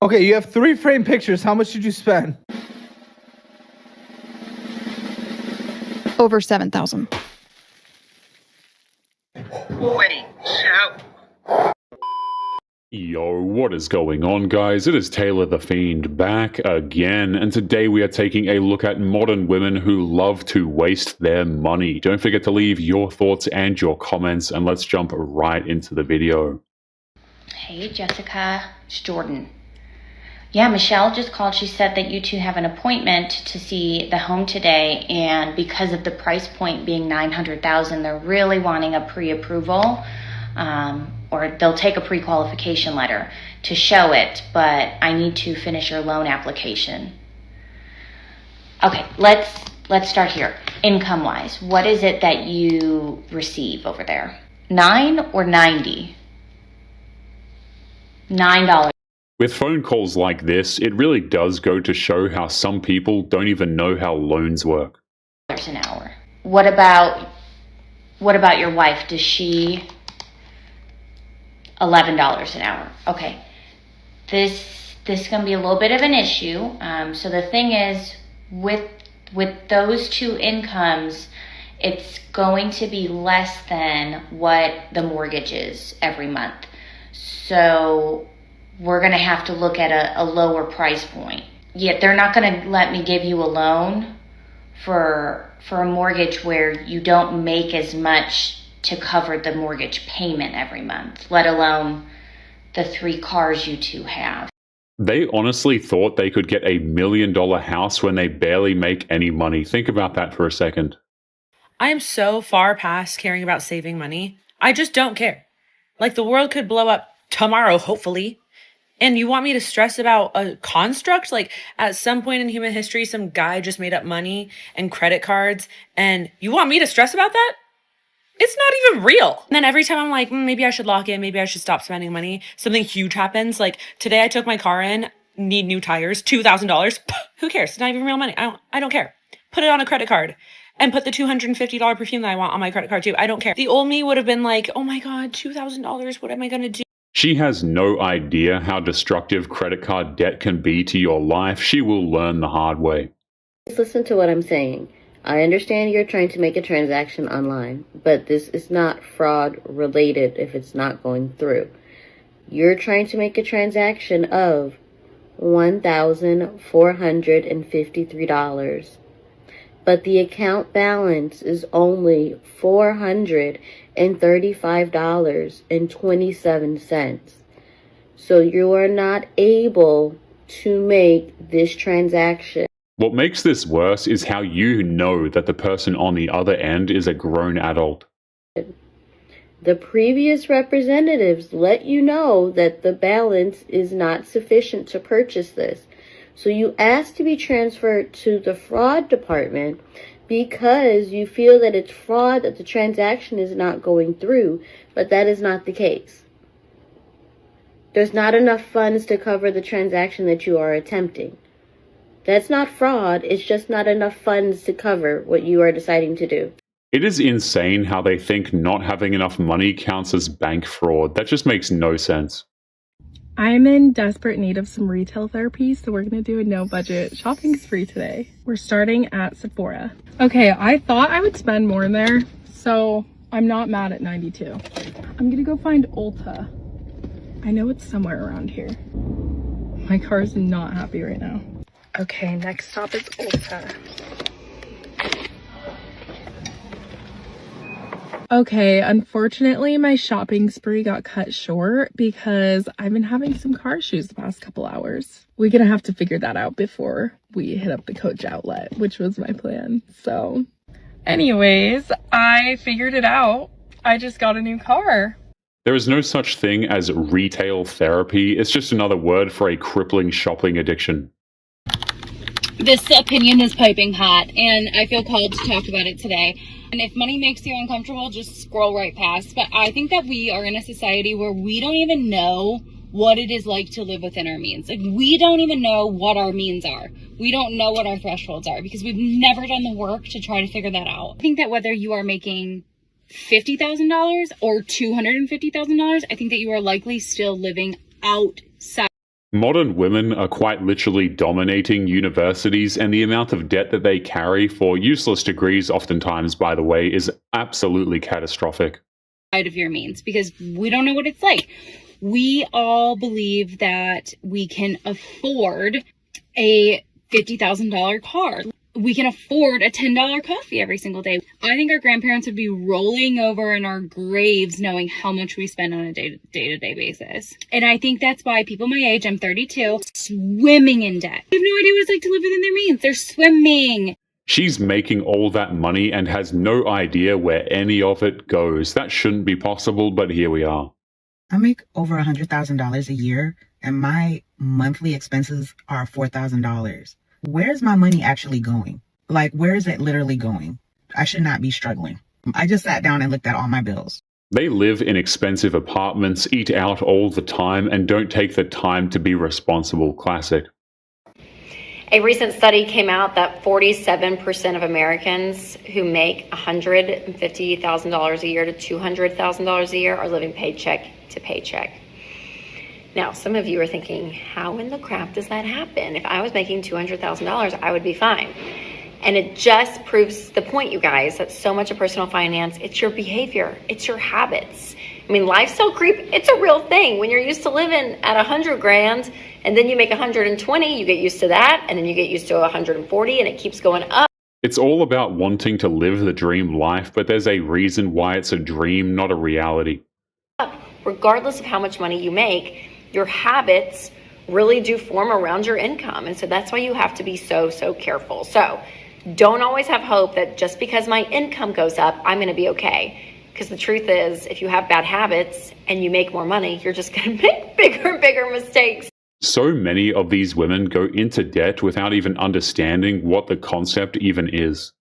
Okay, you have 3 framed pictures. How much did you spend? Over 7,000. Wait, how? Yo, what is going on, guys? It is Taylor the Fiend back again, and today we are taking a look at modern women who love to waste their money. Don't forget to leave your thoughts and your comments, and let's jump right into the video. Hey, Jessica, it's Jordan. Yeah, Michelle just called. She said that you two have an appointment to see the home today, and because of the price point being $900,000, they're really wanting a pre-approval, or they'll take a pre-qualification letter to show it, but I need to finish your loan application. Okay, let's start here. Income-wise, what is it that you receive over there? 9 or 90? $9. With phone calls like this, it really does go to show how some people don't even know how loans work. An hour. What about your wife? Does she $11 an hour? Okay. This is going to be a little bit of an issue. So the thing is, with those two incomes, it's going to be less than what the mortgage is every month. So we're going to have to look at a lower price point. Yet they're not going to let me give you a loan for a mortgage where you don't make as much to cover the mortgage payment every month, let alone the 3 cars you two have. They honestly thought they could get $1 million house when they barely make any money. Think about that for a second. I am so far past caring about saving money. I just don't care. Like, the world could blow up tomorrow, hopefully. And you want me to stress about a construct? Like, at some point in human history, some guy just made up money and credit cards, and you want me to stress about that? It's not even real. And then every time I'm like, maybe I should lock in, maybe I should stop spending money, something huge happens. Like, today I took my car in, need new tires, $2,000. Who cares? It's not even real money. I don't care. Put it on a credit card. And put the $250 perfume that I want on my credit card too. I don't care. The old me would have been like, oh my God, $2,000. What am I going to do? She has no idea how destructive credit card debt can be to your life. She will learn the hard way. Listen to what I'm saying. I understand you're trying to make a transaction online, but this is not fraud related if it's not going through. You're trying to make a transaction of $1,453, but the account balance is only $435.27. So you are not able to make this transaction. What makes this worse is how you know that the person on the other end is a grown adult. The previous representatives let you know that the balance is not sufficient to purchase this. So you ask to be transferred to the fraud department because you feel that it's fraud, that the transaction is not going through, but that is not the case. There's not enough funds to cover the transaction that you are attempting. That's not fraud, it's just not enough funds to cover what you are deciding to do. It is insane how they think not having enough money counts as bank fraud. That just makes no sense. I'm in desperate need of some retail therapy, so we're gonna do a no-budget shopping spree today. We're starting at Sephora. Okay, I thought I would spend more in there, so I'm not mad at 92. I'm gonna go find Ulta. I know it's somewhere around here. My car is not happy right now. Okay, next stop is Ulta. Okay, unfortunately, my shopping spree got cut short because I've been having some car issues the past couple hours. We're gonna have to figure that out before we hit up the Coach outlet, which was my plan. So, anyways, I figured it out. I just got a new car. There is no such thing as retail therapy. It's just another word for a crippling shopping addiction. This opinion is piping hot, and I feel called to talk about it today. And if money makes you uncomfortable, just scroll right past. But I think that we are in a society where we don't even know what it is like to live within our means. Like, we don't even know what our means are. We don't know what our thresholds are because we've never done the work to try to figure that out. I think that whether you are making $50,000 or $250,000, I think that you are likely still living outside. Modern women are quite literally dominating universities, and the amount of debt that they carry for useless degrees, oftentimes, by the way, is absolutely catastrophic. Of your means, because we don't know what it's like. We all believe that we can afford a $50,000 car. We can afford a $10 coffee every single day. I think our grandparents would be rolling over in our graves knowing how much we spend on a day-to-day basis. And I think that's why people my age, I'm 32, swimming in debt. They have no idea what it's like to live within their means. They're swimming. She's making all that money and has no idea where any of it goes. That shouldn't be possible, but here we are. I make over $100,000 a year, and my monthly expenses are $4,000. Where's my money actually going? Like, where is it literally going? I should not be struggling. I just sat down and looked at all my bills. They live in expensive apartments, eat out all the time, and don't take the time to be responsible. Classic. A recent study came out that 47% of Americans who make $150,000 a year to $200,000 a year are living paycheck to paycheck. Now, some of you are thinking, how in the crap does that happen? If I was making $200,000, I would be fine. And it just proves the point, you guys, that so much of personal finance, it's your behavior, it's your habits. I mean, lifestyle creep, it's a real thing. When you're used to living at 100 grand and then you make 120, you get used to that, and then you get used to 140, and it keeps going up. It's all about wanting to live the dream life, but there's a reason why it's a dream, not a reality. Regardless of how much money you make, your habits really do form around your income. And so that's why you have to be so careful. So don't always have hope that just because my income goes up, I'm going to be okay. Because the truth is, if you have bad habits and you make more money, you're just going to make bigger and bigger mistakes. So many of these women go into debt without even understanding what the concept even is.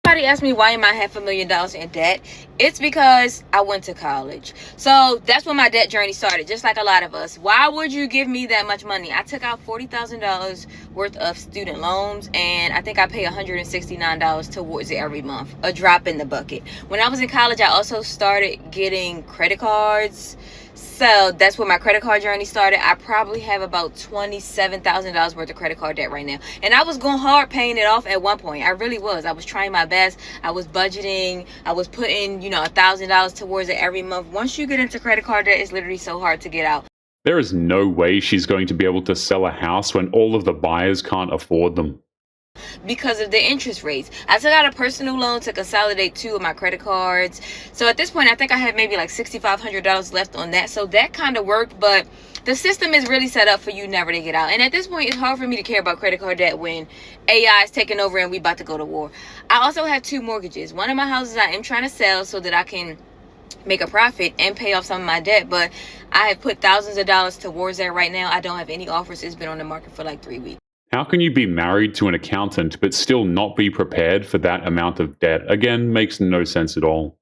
Somebody asked me why am I $500,000 in debt. It's because I went to college. So that's when my debt journey started, just like a lot of us. Why would you give me that much money? I took out $40,000 worth of student loans, and I think I pay $169 towards it every month. A drop in the bucket. When I was in college, I also started getting credit cards. So that's where my credit card journey started. I probably have about $27,000 worth of credit card debt right now. And I was going hard paying it off at one point. I really was. I was trying my best. I was budgeting. I was putting, $1,000 towards it every month. Once you get into credit card debt, it's literally so hard to get out. There is no way she's going to be able to sell a house when all of the buyers can't afford them. Because of the interest rates. I took out a personal loan to consolidate 2 of my credit cards. So at this point, I think I have maybe like $6,500 left on that. So that kind of worked, but the system is really set up for you never to get out. And at this point, it's hard for me to care about credit card debt when AI is taking over and we about to go to war. I also have 2 mortgages. One of my houses I am trying to sell so that I can make a profit and pay off some of my debt, but I have put thousands of dollars towards that right now. I don't have any offers. It's been on the market for like 3 weeks. How can you be married to an accountant but still not be prepared for that amount of debt? Again, makes no sense at all.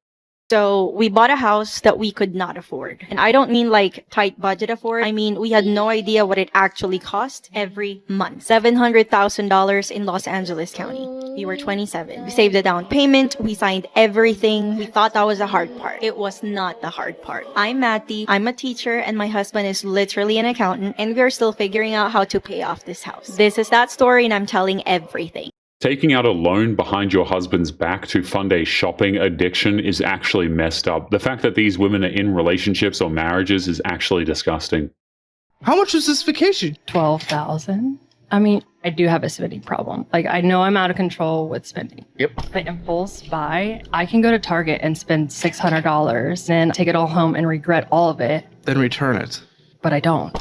So we bought a house that we could not afford. And I don't mean like tight budget afford. I mean, we had no idea what it actually cost every month. $700,000 in Los Angeles County. We were 27. We saved a down payment. We signed everything. We thought that was the hard part. It was not the hard part. I'm Matty. I'm a teacher and my husband is literally an accountant, and we're still figuring out how to pay off this house. This is that story, and I'm telling everything. Taking out a loan behind your husband's back to fund a shopping addiction is actually messed up. The fact that these women are in relationships or marriages is actually disgusting. How much was this vacation? $12,000. I mean, I do have a spending problem. Like, I know I'm out of control with spending. Yep. The impulse buy, I can go to Target and spend $600 and take it all home and regret all of it. Then return it. But I don't.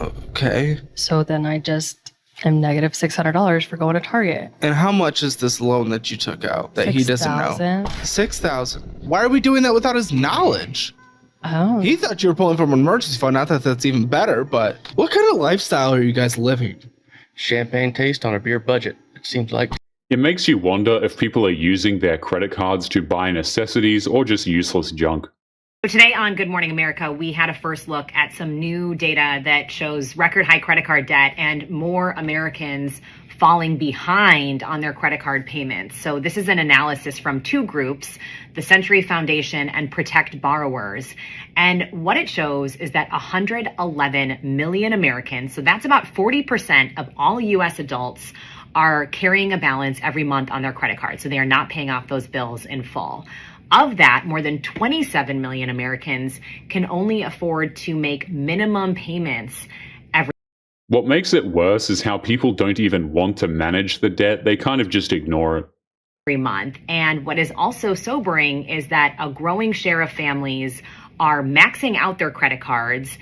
Okay. So then I just am negative $600 for going to Target. And how much is this loan that you took out that he doesn't know? $6,000. Why are we doing that without his knowledge? Oh. He thought you were pulling from an emergency fund. Not that that's even better, but what kind of lifestyle are you guys living? Champagne taste on a beer budget, it seems like. It makes you wonder if people are using their credit cards to buy necessities or just useless junk. So today on Good Morning America, we had a first look at some new data that shows record high credit card debt and more Americans falling behind on their credit card payments. So this is an analysis from two groups, the Century Foundation and Protect Borrowers. And what it shows is that 111 million Americans, so that's about 40% of all US adults, are carrying a balance every month on their credit card. So they are not paying off those bills in full. Of that, more than 27 million Americans can only afford to make minimum payments every. What makes it worse is how people don't even want to manage the debt. They kind of just ignore it. Month. And what is also sobering is that a growing share of families are maxing out their credit cards,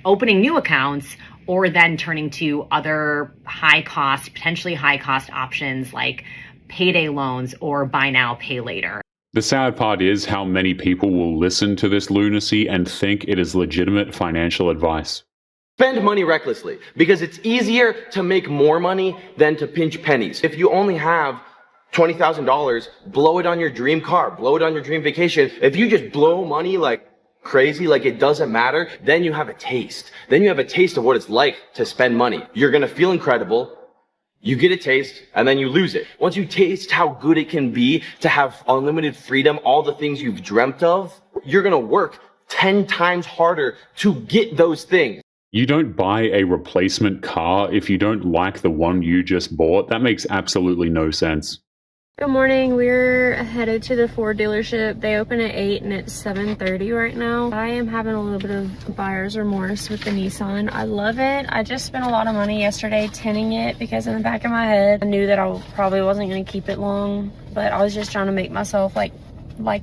opening new accounts, or then turning to other potentially high cost options like payday loans or buy now, pay later. The sad part is how many people will listen to this lunacy and think it is legitimate financial advice. Spend money recklessly because it's easier to make more money than to pinch pennies. If you only have $20,000, blow it on your dream car, blow it on your dream vacation. If you just blow money like crazy, like it doesn't matter, then you have a taste. Then you have a taste of what it's like to spend money. You're gonna feel incredible. You get a taste and then you lose it. Once you taste how good it can be to have unlimited freedom, all the things you've dreamt of, you're gonna work 10 times harder to get those things. You don't buy a replacement car if you don't like the one you just bought. That makes absolutely no sense. Good morning. We're headed to the Ford dealership. They open at 8 and it's 7:30 right now. I am having a little bit of buyer's remorse with the Nissan. I love it. I just spent a lot of money yesterday tinting it because in the back of my head, I knew that I probably wasn't going to keep it long, but I was just trying to make myself like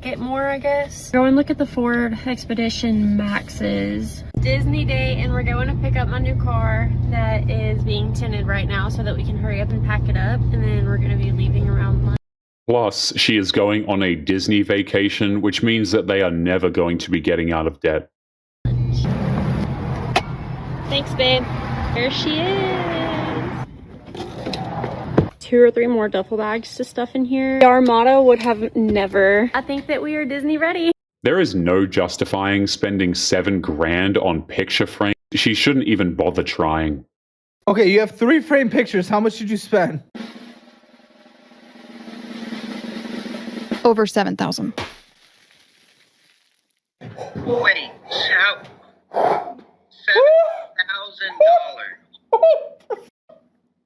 it more, I guess. Go and look at the Ford Expedition Maxes. Disney day, and we're going to pick up my new car that is being tinted right now so that we can hurry up and pack it up, and then we're going to be leaving around lunch. Plus, she is going on a Disney vacation, which means that they are never going to be getting out of debt. Thanks, babe. There she is. 2 or 3 more duffel bags to stuff in here. The Armada would have never. I think that we are Disney ready. There is no justifying spending $7 grand on picture frames. She shouldn't even bother trying. Okay, you have 3 frame pictures. How much did you spend? Over 7,000. Wait, how? $7,000.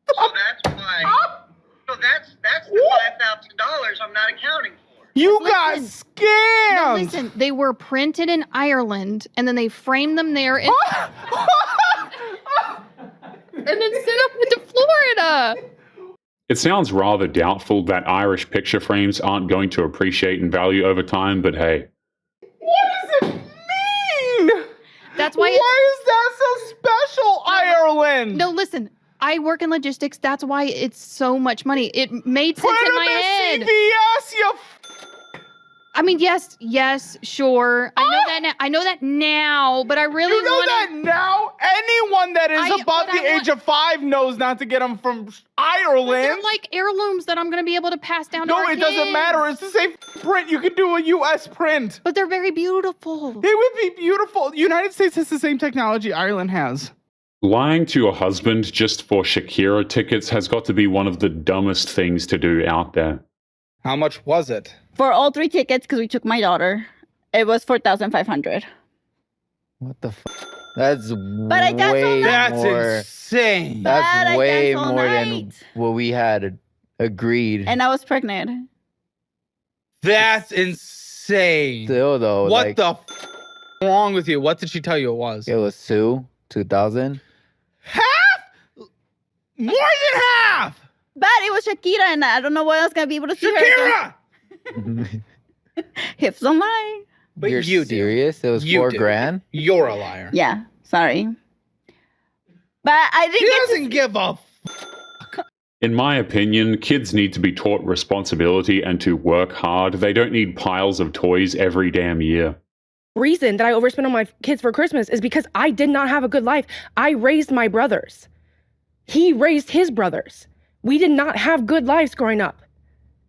So that's why. So that's the $5,000 I'm not accounting for. You got scammed. No, listen, they were printed in Ireland, and then they framed them there, and then sent them to Florida. It sounds rather doubtful that Irish picture frames aren't going to appreciate in value over time, but hey. What does it mean? That's why. Why is that so special, Ireland? No, listen. I work in logistics. That's why it's so much money. It made sense in my head. CVS, you. I mean, yes, sure. I know that now, but I really You know that now? Anyone that is above the age of 5 knows not to get them from Ireland. They're like heirlooms that I'm going to be able to pass down to our kids. No, it doesn't matter. It's the same print. You can do a U.S. print. But they're very beautiful. They would be beautiful. United States has the same technology Ireland has. Lying to your husband just for Shakira tickets has got to be one of the dumbest things to do out there. How much was it? For all 3 tickets, because we took my daughter, it was $4,500. What the f? That's But I got way That's more. insane. That's way all more than night. what we had agreed. And I was pregnant. That's insane. Still though, What like, the f wrong with you? What did she tell you it was? it was 2,000. Half? More than half! But it was Shakira, and I don't know what else gonna be able to see her. Shakira! Hips don't lie. But You're you serious? It was You 4 do. grand? You're a liar. Yeah, sorry. But I She didn't doesn't give a In my opinion, kids need to be taught responsibility and to work hard. They don't need piles of toys every damn year. Reason that I overspent on my kids for Christmas is because I did not have a good life. I raised my brothers. He raised his brothers. We did not have good lives growing up.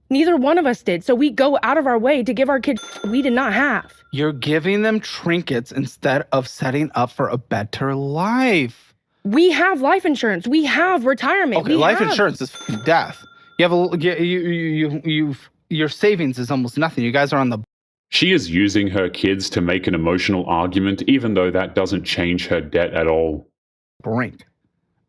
Neither one of us did, so we go out of our way to give our kids we did not have. You're giving them trinkets instead of setting up for a better life. We have life insurance. We have retirement. Okay, life insurance is death. You have your savings is almost nothing. You guys are on the. She is using her kids to make an emotional argument, even though that doesn't change her debt at all. Brink.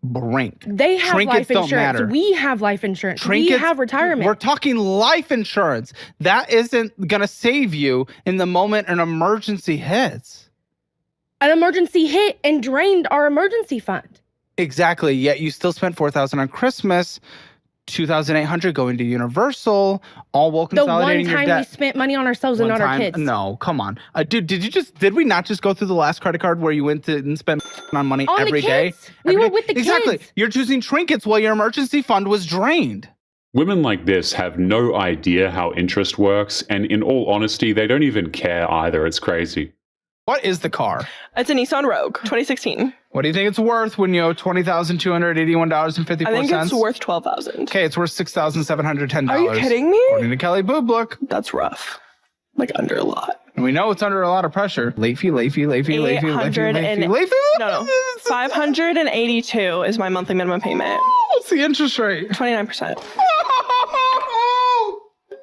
They have Trinkets life don't insurance. matter. We have life insurance. We have retirement. We're talking life insurance. That isn't going to save you in the moment an emergency hits. An emergency hit and drained our emergency fund. Exactly. Yet you still spent $4,000 on Christmas, $2,800 going to Universal, all while consolidating your debt. The one time we spent money on ourselves and not our kids. No, come on. Dude, did we not just go through the last credit card where you went to and spend on money on every the day? kids. We were with the Exactly. kids. You're choosing trinkets while your emergency fund was drained. Women like this have no idea how interest works, and in all honesty, they don't even care either. It's crazy. What is the car? It's a Nissan Rogue, 2016. What do you think it's worth when you owe $20,281.54? I think it's worth $12,000. Okay, it's worth $6,710. Are you kidding me? According to Kelly Boob. That's rough. Like under a lot. And we know it's under a lot of pressure. Late fee. No, 582 is my monthly minimum payment. What's the interest rate? 29%. Oh, no!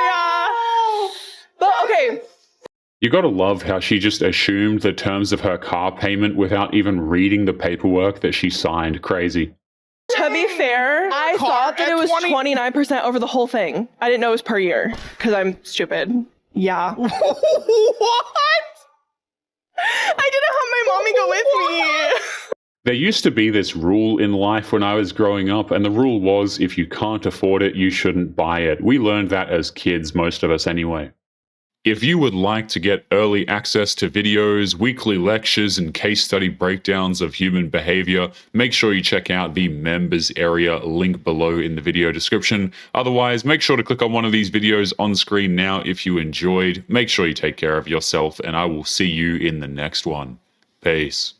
Yeah. But okay. You gotta love how she just assumed the terms of her car payment without even reading the paperwork that she signed. Crazy. To be fair, I thought that it was 29% over the whole thing. I didn't know it was per year because I'm stupid. Yeah. What? I didn't have my mommy go with me. There used to be this rule in life when I was growing up, and the rule was if you can't afford it, you shouldn't buy it. We learned that as kids, most of us anyway. If you would like to get early access to videos, weekly lectures, and case study breakdowns of human behavior, make sure you check out the members area link below in the video description. Otherwise, make sure to click on one of these videos on screen now if you enjoyed. Make sure you take care of yourself, and I will see you in the next one. Peace.